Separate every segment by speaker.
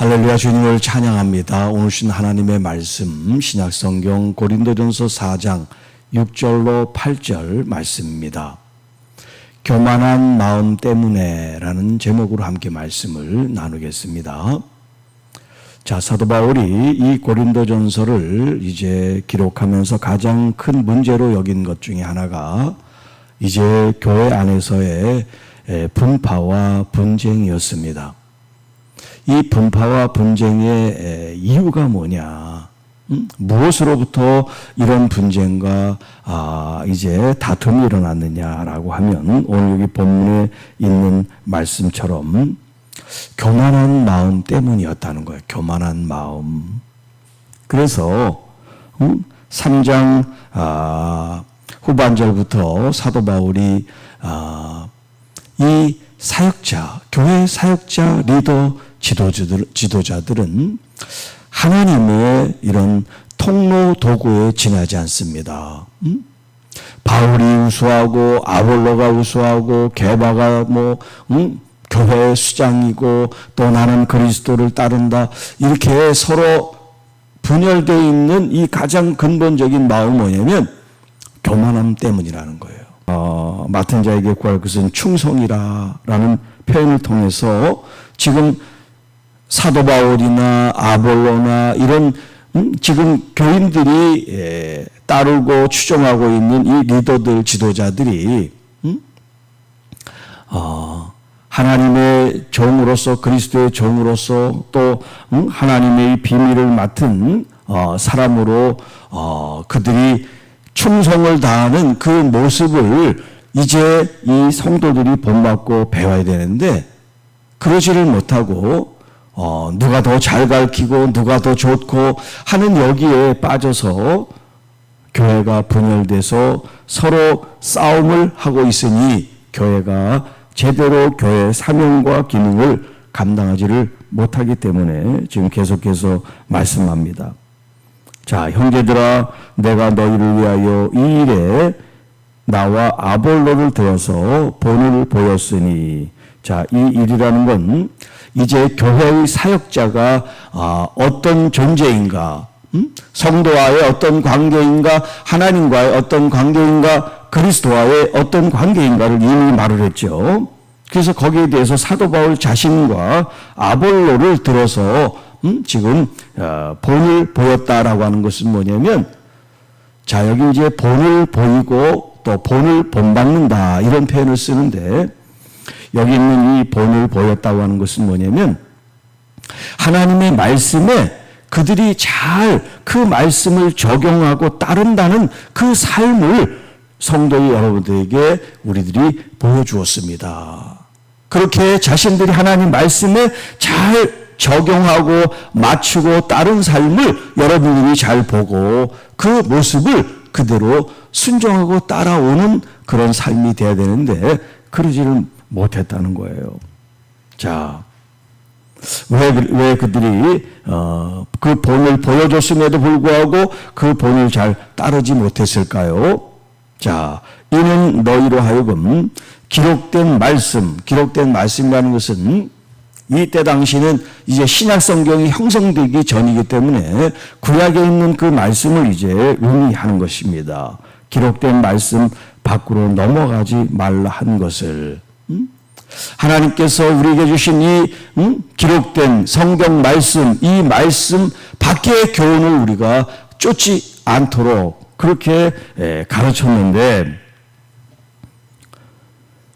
Speaker 1: 할렐루야, 주님을 찬양합니다. 오늘 주신 하나님의 말씀 신약성경 고린도전서 4장 6절로 8절 말씀입니다. 교만한 마음 때문에 라는 제목으로 함께 말씀을 나누겠습니다. 자, 사도 바울이 이 고린도전서를 이제 기록하면서 가장 큰 문제로 여긴 것 중에 하나가 이제 교회 안에서의 분파와 분쟁이었습니다. 이 분파와 분쟁의 이유가 뭐냐? 무엇으로부터 이런 분쟁과 이제 다툼이 일어났느냐라고 하면 오늘 여기 본문에 있는 말씀처럼 교만한 마음 때문이었다는 거예요. 교만한 마음. 그래서 3장 후반절부터 사도 바울이 이 사역자, 교회 사역자, 리더, 지도자들은 하나님의 이런 통로 도구에 지나지 않습니다. 바울이 우수하고 아볼로가 우수하고 게바가 교회 수장이고 또 나는 그리스도를 따른다, 이렇게 서로 분열되어 있는 이 가장 근본적인 마음은 뭐냐면 교만함 때문이라는 거예요. 맡은 자에게 구할 것은 충성이라는 표현을 통해서 지금 사도 바울이나 아볼로나 이런 지금 교인들이 따르고 추종하고 있는 이 리더들, 지도자들이 하나님의 종으로서, 그리스도의 종으로서 또 하나님의 비밀을 맡은 사람으로 그들이 충성을 다하는 그 모습을 이제 이 성도들이 본받고 배워야 되는데 그러지를 못하고 누가 더 잘 가르치고 누가 더 좋고 하는 여기에 빠져서 교회가 분열돼서 서로 싸움을 하고 있으니 교회가 제대로 교회의 사명과 기능을 감당하지를 못하기 때문에 지금 계속해서 말씀합니다. 자, 형제들아, 내가 너희를 위하여 이 일에 나와 아볼로를 되어서 본을 보였으니, 자, 이 일이라는 건 이제 교회의 사역자가 어떤 존재인가, 성도와의 어떤 관계인가, 하나님과의 어떤 관계인가, 그리스도와의 어떤 관계인가를 이미 말을 했죠. 그래서 거기에 대해서 사도 바울 자신과 아볼로를 들어서 지금 본을 보였다라고 하는 것은 뭐냐면, 자, 여기 이제 본을 보이고 또 본을 본받는다, 이런 표현을 쓰는데 여기 있는 이 본을 보였다고 하는 것은 뭐냐면 하나님의 말씀에 그들이 잘 그 말씀을 적용하고 따른다는 그 삶을 성도 여러분들에게 우리들이 보여주었습니다. 그렇게 자신들이 하나님 말씀에 잘 적용하고 맞추고 따른 삶을 여러분들이 잘 보고 그 모습을 그대로 순종하고 따라오는 그런 삶이 돼야 되는데 그러지를 못했다는 거예요. 자, 왜 그들이 그 본을 보여줬음에도 불구하고 그 본을 잘 따르지 못했을까요? 자, 이는 너희로 하여금 기록된 말씀이라는 것은 이때 당시는 이제 신약 성경이 형성되기 전이기 때문에 구약에 있는 그 말씀을 이제 의미하는 것입니다. 기록된 말씀 밖으로 넘어가지 말라 한 것을, 하나님께서 우리에게 주신 이 기록된 성경 말씀, 이 말씀 밖의 교훈을 우리가 쫓지 않도록 그렇게 가르쳤는데,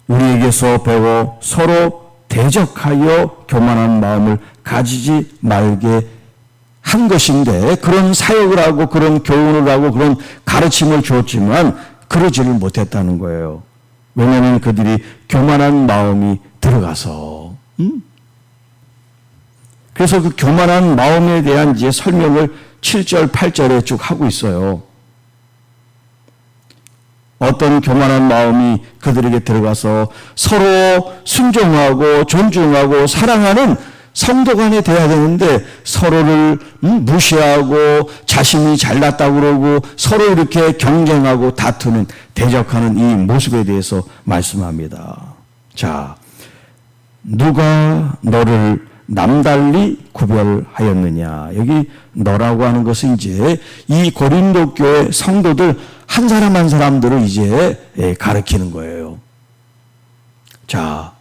Speaker 1: 우리에게서 배워 서로 대적하여 교만한 마음을 가지지 말게 한 것인데, 그런 사역을 하고 그런 교훈을 하고 그런 가르침을 줬지만 그러지를 못했다는 거예요. 왜냐하면 그들이 교만한 마음이 들어가서. 그래서 그 교만한 마음에 대한 이제 설명을 7절, 8절에 쭉 하고 있어요. 어떤 교만한 마음이 그들에게 들어가서 서로 순종하고 존중하고 사랑하는 성도 간에 돼야 되는데 서로를 무시하고 자신이 잘났다고 그러고 서로 이렇게 경쟁하고 다투는, 대적하는 이 모습에 대해서 말씀합니다. 자, 누가 너를 남달리 구별하였느냐. 여기 너라고 하는 것은 이제 이 고린도 교회 성도들 한 사람 한 사람들을 이제 가르치는 거예요. 자,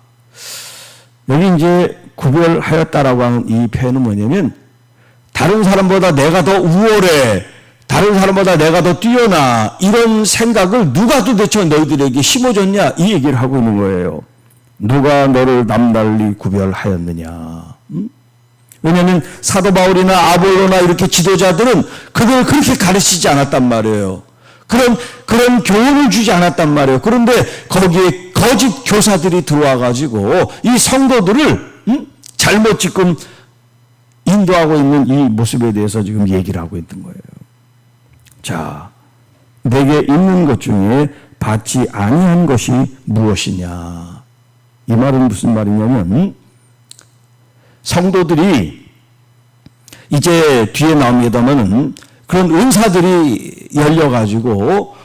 Speaker 1: 여기 이제 구별하였다라고 하는 이 표현은 뭐냐면 다른 사람보다 내가 더 우월해, 다른 사람보다 내가 더 뛰어나, 이런 생각을 누가 도대체 너희들에게 심어줬냐, 이 얘기를 하고 있는 거예요. 누가 너를 남달리 구별하였느냐. 왜냐하면 사도 바울이나 아볼로나 이렇게 지도자들은 그걸 그렇게 가르치지 않았단 말이에요. 그런 교훈을 주지 않았단 말이에요. 그런데 거기에 거짓 교사들이 들어와 가지고 이 성도들을 잘못 지금 인도하고 있는 이 모습에 대해서 지금 얘기를 하고 있는 거예요. 자, 내게 있는 것 중에 받지 아니한 것이 무엇이냐. 이 말은 무슨 말이냐면 성도들이 이제 뒤에 나옵니다만은 그런 은사들이 열려가지고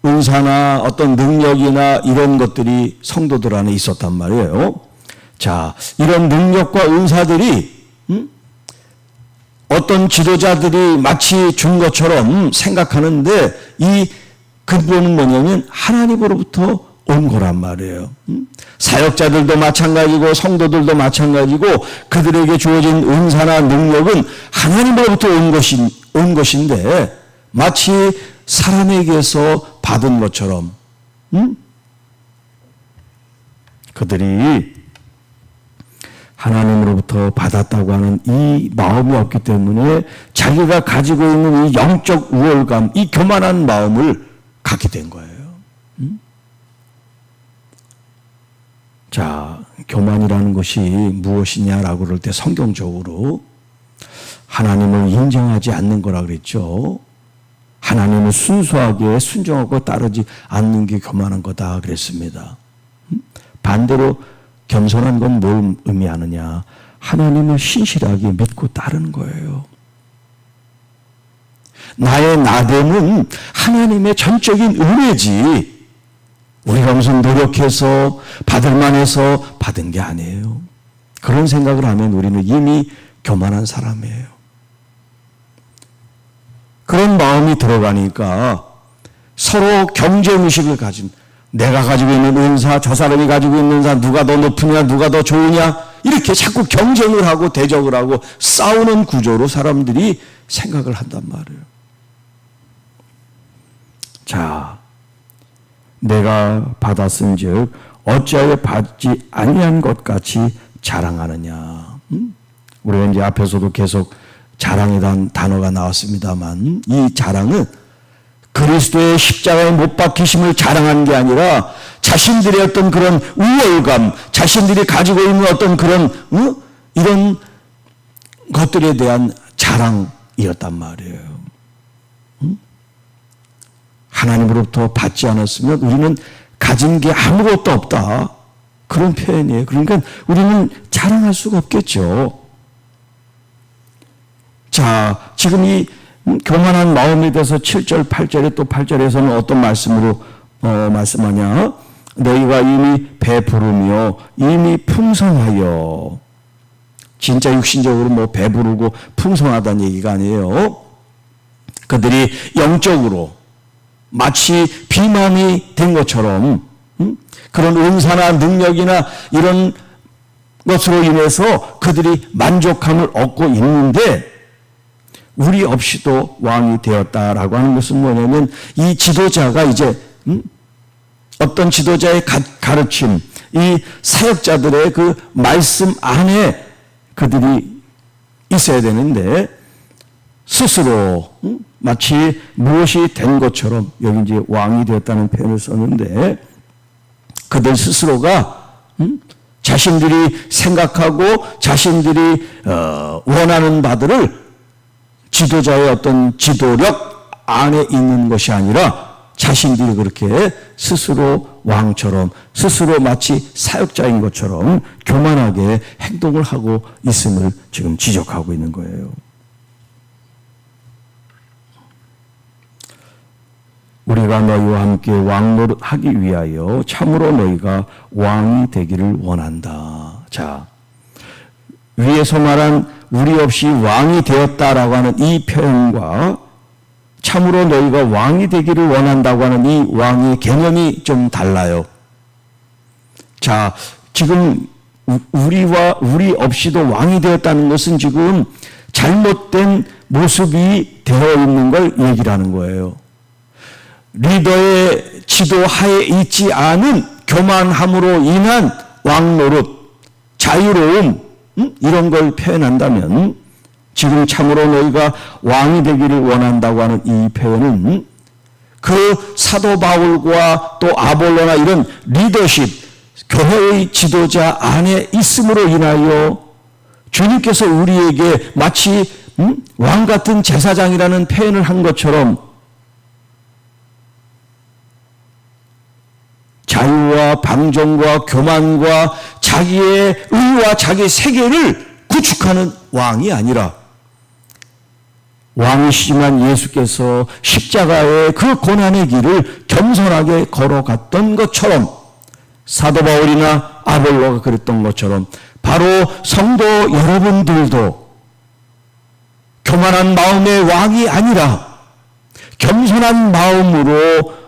Speaker 1: 은사나 어떤 능력이나 이런 것들이 성도들 안에 있었단 말이에요. 자, 이런 능력과 은사들이 어떤 지도자들이 마치 준 것처럼 생각하는데 이 근본은 뭐냐면 하나님으로부터 온 거란 말이에요. 사역자들도 마찬가지고 성도들도 마찬가지고 그들에게 주어진 은사나 능력은 하나님으로부터 온 것인데 마치 사람에게서 받은 것처럼 그들이 하나님으로부터 받았다고 하는 이 마음이 없기 때문에 자기가 가지고 있는 이 영적 우월감, 이 교만한 마음을 갖게 된 거예요. 자, 교만이라는 것이 무엇이냐라고 그럴 때 성경적으로 하나님을 인정하지 않는 거라 그랬죠. 하나님을 순수하게 순종하고 따르지 않는 게 교만한 거다 그랬습니다. 반대로 겸손한 건 뭘 의미하느냐? 하나님을 신실하게 믿고 따르는 거예요. 나의 나됨은 하나님의 전적인 은혜지 우리가 무슨 노력해서 받을 만해서 받은 게 아니에요. 그런 생각을 하면 우리는 이미 교만한 사람이에요. 그런 마음이 들어가니까 서로 경쟁의식을 가진, 내가 가지고 있는 은사, 저 사람이 가지고 있는 은사, 누가 더 높으냐, 누가 더 좋으냐, 이렇게 자꾸 경쟁을 하고 대적을 하고 싸우는 구조로 사람들이 생각을 한단 말이에요. 자, 내가 받았은즉 어찌하여 받지 아니한 것 같이 자랑하느냐. 우리가 이제 앞에서도 계속 자랑에 대한 단어가 나왔습니다만 이 자랑은 그리스도의 십자가에 못 박히심을 자랑한 게 아니라 자신들의 어떤 그런 우월감, 자신들이 가지고 있는 어떤 그런 이런 것들에 대한 자랑이었단 말이에요. 하나님으로부터 받지 않았으면 우리는 가진 게 아무것도 없다. 그런 표현이에요. 그러니까 우리는 자랑할 수가 없겠죠. 자, 지금 이 교만한 마음에 대해서 7절, 8절에 또 8절에서는 어떤 말씀으로 말씀하냐? 너희가 이미 배부르며 이미 풍성하여. 진짜 육신적으로 뭐 배부르고 풍성하다는 얘기가 아니에요. 그들이 영적으로 마치 비만이 된 것처럼 그런 은사나 능력이나 이런 것으로 인해서 그들이 만족감을 얻고 있는데 우리 없이도 왕이 되었다라고 하는 것은 뭐냐면 이 지도자가 이제 어떤 지도자의 가르침, 이 사역자들의 그 말씀 안에 그들이 있어야 되는데 스스로 마치 무엇이 된 것처럼 여기 이제 왕이 되었다는 표현을 썼는데 그들 스스로가 자신들이 생각하고 자신들이 원하는 바들을 지도자의 어떤 지도력 안에 있는 것이 아니라 자신들이 그렇게 스스로 왕처럼 스스로 마치 사역자인 것처럼 교만하게 행동을 하고 있음을 지금 지적하고 있는 거예요. 우리가 너희와 함께 왕노릇하기 위하여 참으로 너희가 왕이 되기를 원한다. 자, 위에서 말한 우리 없이 왕이 되었다라고 하는 이 표현과 참으로 너희가 왕이 되기를 원한다고 하는 이 왕의 개념이 좀 달라요. 자, 지금 우리 없이도 왕이 되었다는 것은 지금 잘못된 모습이 되어 있는 걸 얘기를 하는 거예요. 리더의 지도하에 있지 않은 교만함으로 인한 왕노릇, 자유로움, 이런 걸 표현한다면 지금 참으로 너희가 왕이 되기를 원한다고 하는 이 표현은 그 사도 바울과 또 아볼로나 이런 리더십, 교회의 지도자 안에 있음으로 인하여 주님께서 우리에게 마치 왕 같은 제사장이라는 표현을 한 것처럼 자유와 방종과 교만과 자기의 의와 자기 세계를 구축하는 왕이 아니라 왕이시지만 예수께서 십자가의 그 고난의 길을 겸손하게 걸어갔던 것처럼 사도 바울이나 아볼로가 그랬던 것처럼 바로 성도 여러분들도 교만한 마음의 왕이 아니라 겸손한 마음으로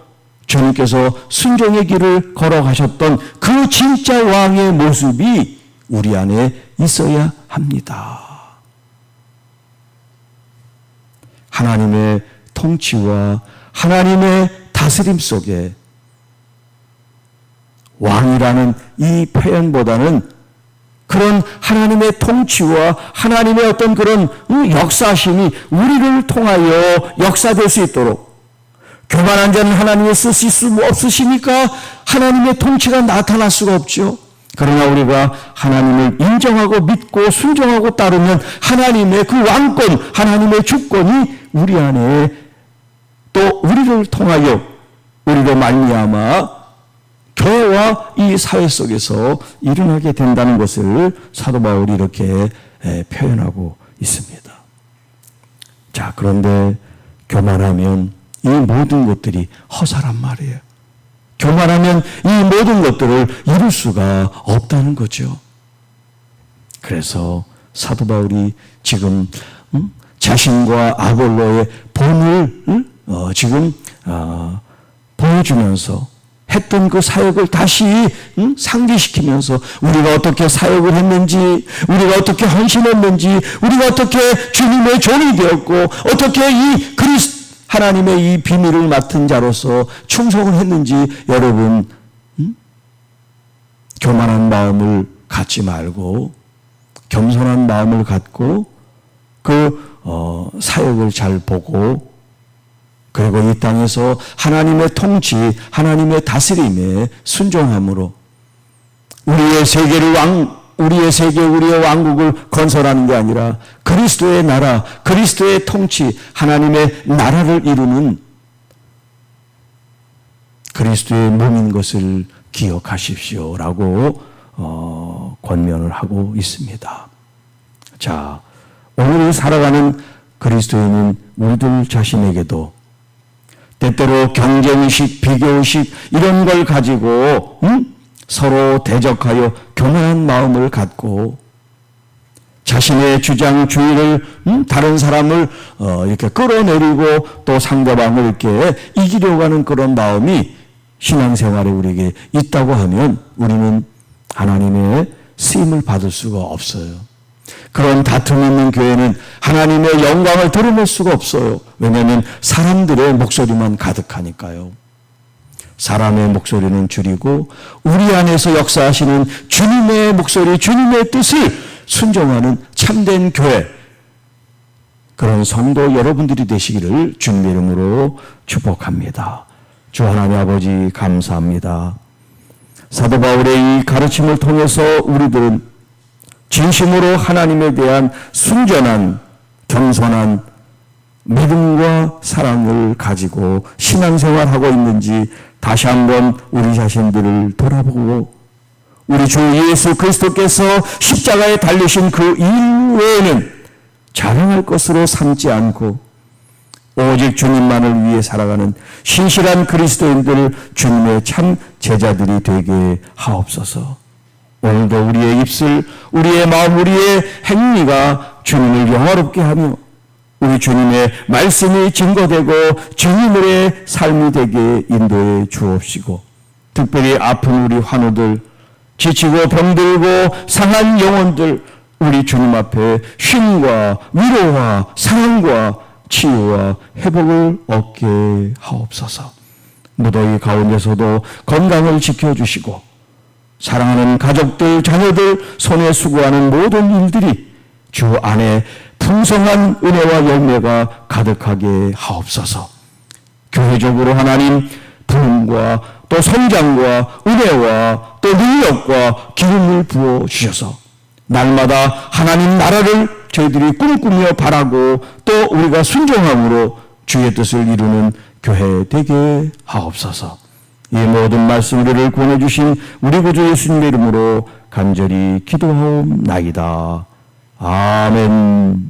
Speaker 1: 주님께서 순종의 길을 걸어가셨던 그 진짜 왕의 모습이 우리 안에 있어야 합니다. 하나님의 통치와 하나님의 다스림 속에 왕이라는 이 표현보다는 그런 하나님의 통치와 하나님의 어떤 그런 역사심이 우리를 통하여 역사될 수 있도록, 교만한 자는 하나님의 쓰실 수 없으시니까 하나님의 통치가 나타날 수가 없죠. 그러나 우리가 하나님을 인정하고 믿고 순종하고 따르면 하나님의 그 왕권, 하나님의 주권이 우리 안에 또 우리를 통하여 우리로 말미암아 교회와 이 사회 속에서 일어나게 된다는 것을 사도 바울이 이렇게 표현하고 있습니다. 자, 그런데 교만하면 이 모든 것들이 허사란 말이에요. 교만하면 이 모든 것들을 이룰 수가 없다는 거죠. 그래서 사도 바울이 지금 자신과 아볼로의 본을 지금 보여주면서 했던 그 사역을 다시 상기시키면서 우리가 어떻게 사역을 했는지, 우리가 어떻게 헌신했는지, 우리가 어떻게 주님의 종이 되었고 어떻게 이 하나님의 이 비밀을 맡은 자로서 충성을 했는지 여러분 교만한 마음을 갖지 말고 겸손한 마음을 갖고 그 사역을 잘 보고 그리고 이 땅에서 하나님의 통치, 하나님의 다스림에 순종함으로 우리의 세계, 우리의 왕국을 건설하는 게 아니라 그리스도의 나라, 그리스도의 통치, 하나님의 나라를 이루는 그리스도의 몸인 것을 기억하십시오라고 권면을 하고 있습니다. 자, 오늘 살아가는 그리스도인인 우리들 자신에게도 때때로 경쟁의식, 비교의식 이런 걸 가지고 서로 대적하여 교만한 마음을 갖고 자신의 주장, 주의를 다른 사람을 이렇게 끌어내리고 또 상대방을 이렇게 이기려고 하는 그런 마음이 신앙생활에 우리에게 있다고 하면 우리는 하나님의 쓰임을 받을 수가 없어요. 그런 다툼이 있는 교회는 하나님의 영광을 드러낼 수가 없어요. 왜냐하면 사람들의 목소리만 가득하니까요. 사람의 목소리는 줄이고 우리 안에서 역사하시는 주님의 목소리, 주님의 뜻을 순종하는 참된 교회, 그런 성도 여러분들이 되시기를 주님의 이름으로 축복합니다. 주 하나님 아버지 감사합니다. 사도 바울의 이 가르침을 통해서 우리들은 진심으로 하나님에 대한 순전한 겸손한 믿음과 사랑을 가지고 신앙생활하고 있는지 다시 한번 우리 자신들을 돌아보고 우리 주 예수 그리스도께서 십자가에 달리신 그 일 외에는 자랑할 것으로 삼지 않고 오직 주님만을 위해 살아가는 신실한 그리스도인들, 주님의 참 제자들이 되게 하옵소서. 오늘도 우리의 입술, 우리의 마음, 우리의 행위가 주님을 영화롭게 하며 우리 주님의 말씀이 증거되고 주님의 삶이 되게 인도해 주옵시고, 특별히 아픈 우리 환우들, 지치고 병들고 상한 영혼들, 우리 주님 앞에 쉼과 위로와 사랑과 치유와 회복을 얻게 하옵소서. 무더위 가운데서도 건강을 지켜주시고 사랑하는 가족들, 자녀들 손에 수고하는 모든 일들이 주 안에 풍성한 은혜와 열매가 가득하게 하옵소서. 교회적으로 하나님 부흥과 또 성장과 은혜와 또 능력과 기름을 부어 주셔서 날마다 하나님 나라를 저희들이 꿈꾸며 바라고 또 우리가 순종함으로 주의 뜻을 이루는 교회 되게 하옵소서. 이 모든 말씀 우리를 구원해 주신 우리 구주 예수님의 이름으로 간절히 기도하옵나이다. 아멘.